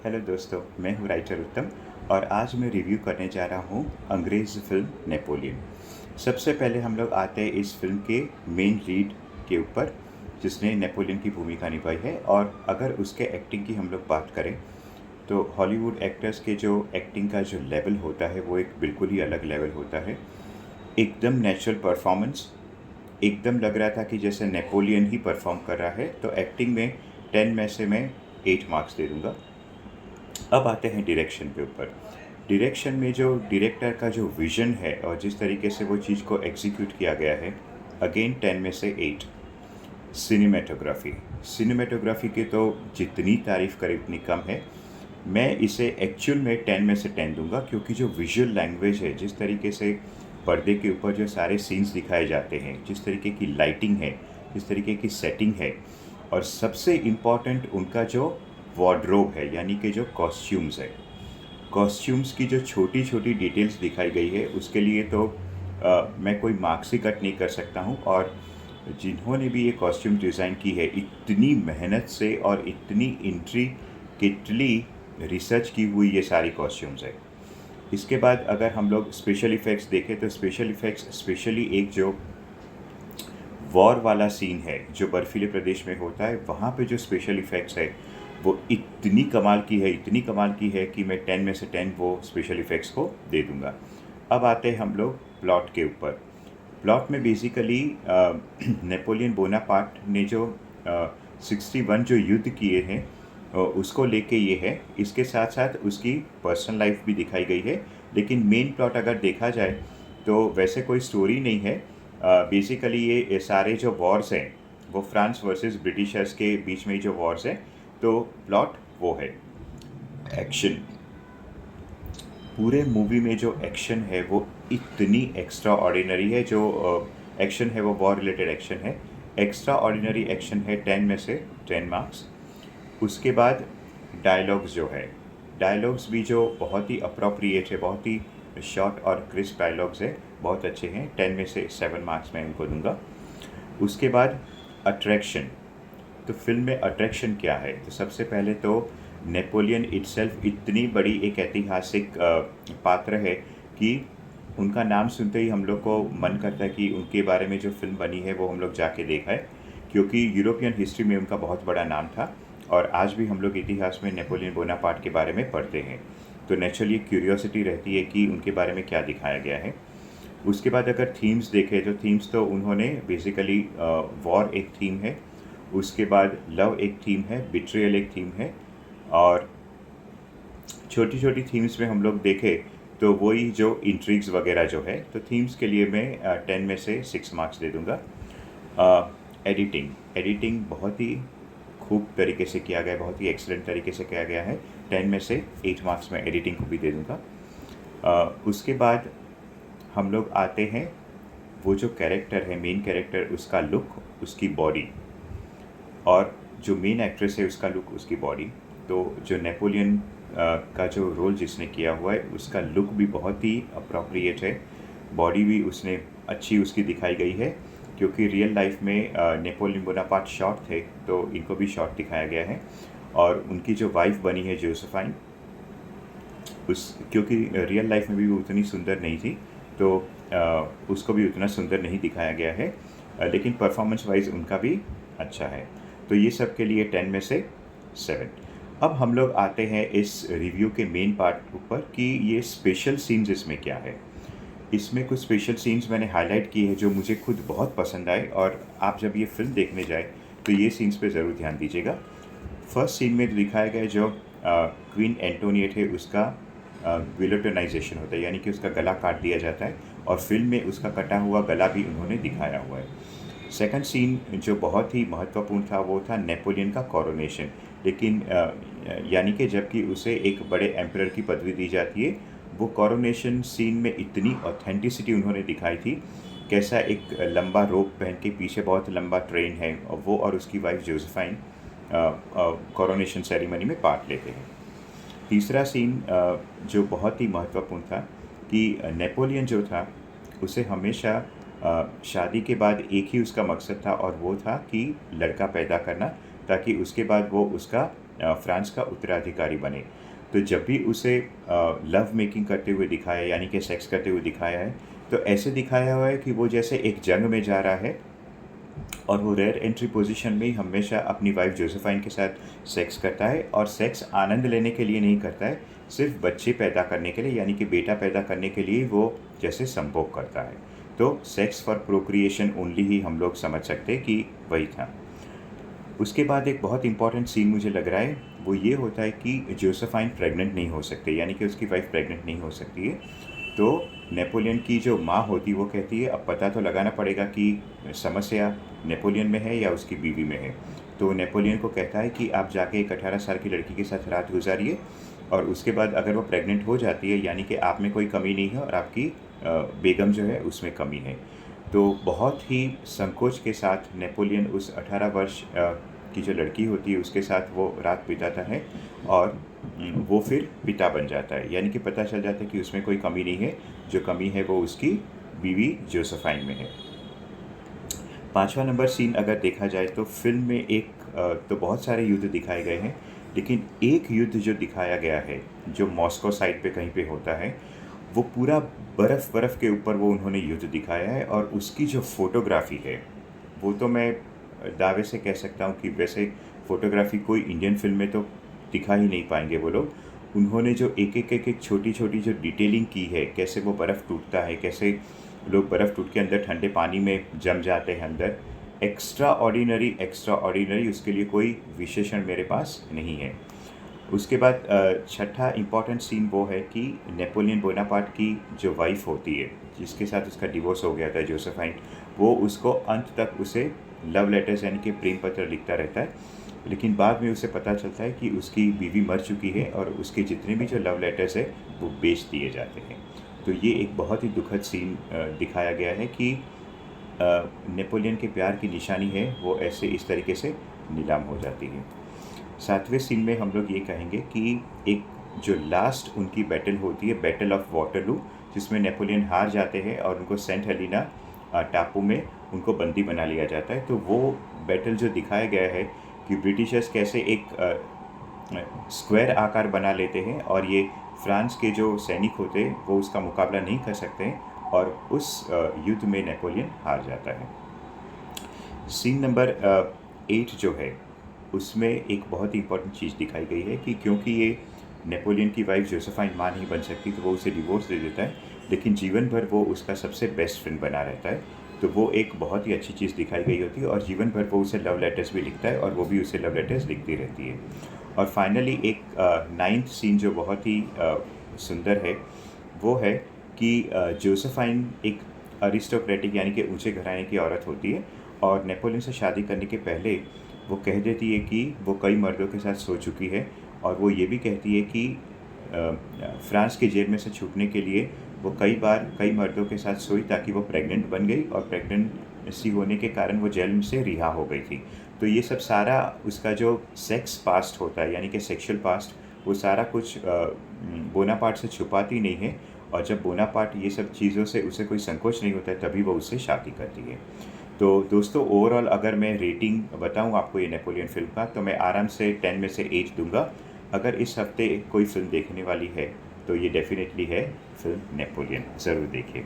Hello दोस्तों, मैं हूँ राइटर उत्तम और आज मैं रिव्यू करने जा रहा हूँ अंग्रेज़ फिल्म नेपोलियन। सबसे पहले हम लोग आते हैं इस फिल्म के मेन लीड के ऊपर, जिसने नेपोलियन की भूमिका निभाई है। और अगर उसके एक्टिंग की हम लोग बात करें तो हॉलीवुड एक्टर्स के जो एक्टिंग का जो लेवल होता है वो एक बिल्कुल ही अलग लेवल होता है। एकदम नेचुरल परफॉर्मेंस, एकदम लग रहा था कि जैसे नेपोलियन ही परफॉर्म कर रहा है। तो एक्टिंग में 10 में से मैं 8 मार्क्स दे दूँगा। अब आते हैं डायरेक्शन के ऊपर। डायरेक्शन में जो डायरेक्टर का जो विज़न है और जिस तरीके से वो चीज़ को एग्जीक्यूट किया गया है, अगेन 10 में से 8। सिनेमेटोग्राफी, सिनेमेटोग्राफी की तो जितनी तारीफ़ करे उतनी कम है। मैं इसे एक्चुअल में 10 में से 10 दूंगा, क्योंकि जो विजुअल लैंग्वेज है, जिस तरीके से पर्दे के ऊपर जो सारे सीन्स दिखाए जाते हैं, जिस तरीके की लाइटिंग है, जिस तरीके की सेटिंग है, और सबसे इम्पॉर्टेंट उनका जो वार्डरोब है, यानी कि जो कॉस्ट्यूम्स है, कॉस्ट्यूम्स की जो छोटी छोटी डिटेल्स दिखाई गई है, उसके लिए तो मैं कोई मार्क्स ही कट नहीं कर सकता हूँ। और जिन्होंने भी ये कॉस्ट्यूम डिज़ाइन की है, इतनी मेहनत से और इतनी इंट्रिकेटली रिसर्च की हुई ये सारी कॉस्ट्यूम्स है। इसके बाद अगर हम लोग स्पेशल इफ़ेक्ट्स देखें तो स्पेशल इफ़ेक्ट्स स्पेशली एक जो वॉर वाला सीन है जो बर्फीले प्रदेश में होता है, वहाँ पे जो स्पेशल इफ़ेक्ट्स है वो इतनी कमाल की है, इतनी कमाल की है कि मैं 10 में से 10 वो स्पेशल इफ़ेक्ट्स को दे दूँगा। अब आते हैं हम लोग प्लॉट के ऊपर। प्लॉट में बेसिकली नेपोलियन बोनापार्ट ने जो 61 जो युद्ध किए हैं, उसको लेके ये है। इसके साथ साथ उसकी पर्सनल लाइफ भी दिखाई गई है। लेकिन मेन प्लॉट अगर देखा जाए तो वैसे कोई स्टोरी नहीं है। बेसिकली ये सारे जो वॉर्स हैं वो फ्रांस वर्सेस ब्रिटिशर्स के बीच में ही जो वॉर्स हैं। तो प्लॉट वो है। एक्शन, पूरे मूवी में जो एक्शन है वो इतनी एक्स्ट्रा ऑर्डिनरी है। जो एक्शन है वो वॉर रिलेटेड एक्शन है, एक्स्ट्रा ऑर्डिनरी एक्शन है। 10 में से 10 मार्क्स। उसके बाद डायलॉग्स जो है, डायलॉग्स भी जो बहुत ही अप्रोप्रिएट है, बहुत ही शॉर्ट और क्रिस्प डायलॉग्स है, बहुत अच्छे हैं। 10 में से 7 मार्क्स मैं उनको दूंगा। उसके बाद अट्रैक्शन, तो फिल्म में अट्रैक्शन क्या है? तो सबसे पहले तो नेपोलियन इटसेल्फ इतनी बड़ी एक ऐतिहासिक पात्र है कि उनका नाम सुनते ही हम लोग को मन करता है कि उनके बारे में जो फिल्म बनी है वो हम लोग जाके देखा है, क्योंकि यूरोपियन हिस्ट्री में उनका बहुत बड़ा नाम था। और आज भी हम लोग इतिहास में नेपोलियन बोनापार्ट के बारे में पढ़ते हैं, तो नेचुरली क्यूरियोसिटी रहती है कि उनके बारे में क्या दिखाया गया है। उसके बाद अगर थीम्स देखें तो थीम्स तो उन्होंने बेसिकली वॉर एक थीम है, उसके बाद लव एक थीम है, बिट्रियल एक थीम है, और छोटी छोटी थीम्स में हम लोग देखें तो वही जो इंट्रिग्स वगैरह जो है। तो थीम्स के लिए मैं 10 में से 6 मार्क्स दे दूँगा। एडिटिंग, एडिटिंग बहुत ही खूब तरीके से किया गया है, बहुत ही एक्सीलेंट तरीके से किया गया है। 10 में से 8 मार्क्स मैं एडिटिंग को भी दे दूँगा। उसके बाद हम लोग आते हैं वो जो कैरेक्टर है, मेन कैरेक्टर, उसका लुक, उसकी बॉडी, और जो मेन एक्ट्रेस है उसका लुक, उसकी बॉडी। तो जो नेपोलियन का जो रोल जिसने किया हुआ है उसका लुक भी बहुत ही अप्रोप्रिएट है, बॉडी भी उसने अच्छी उसकी दिखाई गई है। क्योंकि रियल लाइफ में नेपोलियन बोनापार्ट शॉर्ट थे, तो इनको भी शॉर्ट दिखाया गया है। और उनकी जो वाइफ बनी है जोसेफाइन, उस क्योंकि रियल लाइफ में भी वो उतनी सुंदर नहीं थी, तो उसको भी उतना सुंदर नहीं दिखाया गया है। लेकिन परफॉर्मेंस वाइज उनका भी अच्छा है। तो ये सब के लिए 10 में से 7। अब हम लोग आते हैं इस रिव्यू के मेन पार्ट ऊपर कि ये स्पेशल सीन्स इसमें क्या है। इसमें कुछ स्पेशल सीन्स मैंने हाईलाइट किए हैं जो मुझे खुद बहुत पसंद आए, और आप जब ये फिल्म देखने जाए तो ये सीन्स पे ज़रूर ध्यान दीजिएगा। फर्स्ट सीन में दिखाया गया जो क्वीन एंटोनिएट है उसका गिलोटिनाइजेशन होता है, यानी कि उसका गला काट दिया जाता है, और फिल्म में उसका कटा हुआ गला भी उन्होंने दिखाया हुआ है। सेकंड सीन जो बहुत ही महत्वपूर्ण था वो था नेपोलियन का कोरोनेशन। लेकिन यानी कि जबकि उसे एक बड़े एम्परर की पदवी दी जाती है, वो कोरोनेशन सीन में इतनी ऑथेंटिसिटी उन्होंने दिखाई थी। कैसा एक लंबा रोप पहन के पीछे बहुत लंबा ट्रेन है, और वो और उसकी वाइफ जोसेफाइन कोरोनेशन सेरेमनी में पार्ट लेते हैं। तीसरा सीन जो बहुत ही महत्वपूर्ण था कि नेपोलियन जो था उसे हमेशा शादी के बाद एक ही उसका मकसद था, और वो था कि लड़का पैदा करना, ताकि उसके बाद वो उसका फ्रांस का उत्तराधिकारी बने। तो जब भी उसे लव मेकिंग करते हुए दिखाया, यानी कि सेक्स करते हुए दिखाया है, तो ऐसे दिखाया हुआ है कि वो जैसे एक जंग में जा रहा है और वो रेयर एंट्री पोजीशन में ही हमेशा अपनी वाइफ जोसेफाइन के साथ सेक्स करता है, और सेक्स आनंद लेने के लिए नहीं करता है, सिर्फ बच्चे पैदा करने के लिए, यानी कि बेटा पैदा करने के लिए वो जैसे संभोग करता है। तो सेक्स फॉर प्रोक्रिएशन ओनली ही हम लोग समझ सकते हैं कि वही था। उसके बाद एक बहुत इंपॉर्टेंट सीन मुझे लग रहा है, वो ये होता है कि जोसेफाइन प्रेग्नेंट नहीं हो सकते, यानी कि उसकी वाइफ प्रेग्नेंट नहीं हो सकती है। तो नेपोलियन की जो माँ होती है वो कहती है अब पता तो लगाना पड़ेगा कि समस्या नेपोलियन में है या उसकी बीवी में है। तो नेपोलियन को कहता है कि आप जाके एक 18 साल की लड़की के साथ रात गुजारिए, और उसके बाद अगर वो प्रेग्नेंट हो जाती है, यानी कि आप में कोई कमी नहीं है और आपकी बेगम जो है उसमें कमी है। तो बहुत ही संकोच के साथ नेपोलियन उस 18 वर्ष की जो लड़की होती है उसके साथ वो रात बिताता है, और वो फिर पिता बन जाता है, यानी कि पता चल जाता है कि उसमें कोई कमी नहीं है, जो कमी है वो उसकी बीवी जोसेफाइन में है। 5वां नंबर सीन अगर देखा जाए तो फिल्म में एक तो बहुत सारे युद्ध दिखाए गए हैं, लेकिन एक युद्ध जो दिखाया गया है जो मॉस्को साइड पे कहीं पे होता है, वो पूरा बर्फ़ के ऊपर वो उन्होंने युद्ध दिखाया है, और उसकी जो फ़ोटोग्राफ़ी है वो तो मैं दावे से कह सकता हूँ कि वैसे फ़ोटोग्राफ़ी कोई इंडियन फिल्म में तो दिखा ही नहीं पाएंगे वो लोग। उन्होंने जो एक छोटी छोटी जो डिटेलिंग की है, कैसे वो बर्फ़ टूटता है, कैसे लोग बर्फ़ टूट के अंदर ठंडे पानी में जम जाते हैं अंदर, एक्स्ट्रा ऑर्डिनरी, उसके लिए कोई विशेषण मेरे पास नहीं है। उसके बाद छठा इम्पॉर्टेंट सीन वो है कि नेपोलियन बोनापार्ट की जो वाइफ होती है, जिसके साथ उसका डिवोर्स हो गया था जोसेफाइन, वो उसको अंत तक उसे लव लेटर्स यानी कि प्रेम पत्र लिखता रहता है, लेकिन बाद में उसे पता चलता है कि उसकी बीवी मर चुकी है और उसके जितने भी जो लव लेटर्स है वो बेच दिए जाते हैं। तो ये एक बहुत ही दुखद सीन दिखाया गया है कि नेपोलियन के प्यार की निशानी है वो ऐसे इस तरीके से नीलाम हो जाती है। 7वें सीन में हम लोग ये कहेंगे कि एक जो लास्ट उनकी बैटल होती है, बैटल ऑफ वाटरलू, जिसमें नेपोलियन हार जाते हैं और उनको सेंट हेलिना टापू में उनको बंदी बना लिया जाता है। तो वो बैटल जो दिखाया गया है कि ब्रिटिशर्स कैसे एक स्क्वायर आकार बना लेते हैं, और ये फ्रांस के जो सैनिक होते हैं वो उसका मुकाबला नहीं कर सकते हैं, और उस युद्ध में नेपोलियन हार जाता है। सीन नंबर 8 जो है उसमें एक बहुत ही इंपॉर्टेंट चीज़ दिखाई गई है कि क्योंकि ये नेपोलियन की वाइफ जोसेफाइन मां नहीं बन सकती, तो वो उसे डिवोर्स दे देता है, लेकिन जीवन भर वो उसका सबसे बेस्ट फ्रेंड बना रहता है। तो वो एक बहुत ही अच्छी चीज़ दिखाई गई होती है, और जीवन भर वो उसे लव लेटर्स भी लिखता है और वो भी उसे लव लेटर्स लिखती रहती है। और फाइनली एक 9th सीन जो बहुत ही सुंदर है वो है कि जोसेफाइन एक अरिस्टोक्रेटिक यानी कि ऊंचे घराने की औरत होती है, और नेपोलियन से शादी करने के पहले वो कह देती है कि वो कई मर्दों के साथ सो चुकी है, और वो ये भी कहती है कि फ्रांस के जेल में से छूटने के लिए वो कई बार कई मर्दों के साथ सोई ताकि वो प्रेग्नेंट बन गई, और प्रेग्नेंसी होने के कारण वो जेल से रिहा हो गई थी। तो ये सब सारा उसका जो सेक्स पास्ट होता है, यानी कि सेक्सुअल पास्ट, वो सारा कुछ बोनापार्ट से छुपाती नहीं है, और जब बोनापार्ट ये सब चीज़ों से उसे कोई संकोच नहीं होता है तभी वो उससे शादी करती है। तो दोस्तों, ओवरऑल अगर मैं रेटिंग बताऊं आपको ये नेपोलियन फिल्म का, तो मैं आराम से 10 में से 8 दूंगा। अगर इस हफ्ते कोई फिल्म देखने वाली है तो ये डेफिनेटली है फिल्म नेपोलियन, ज़रूर देखिए।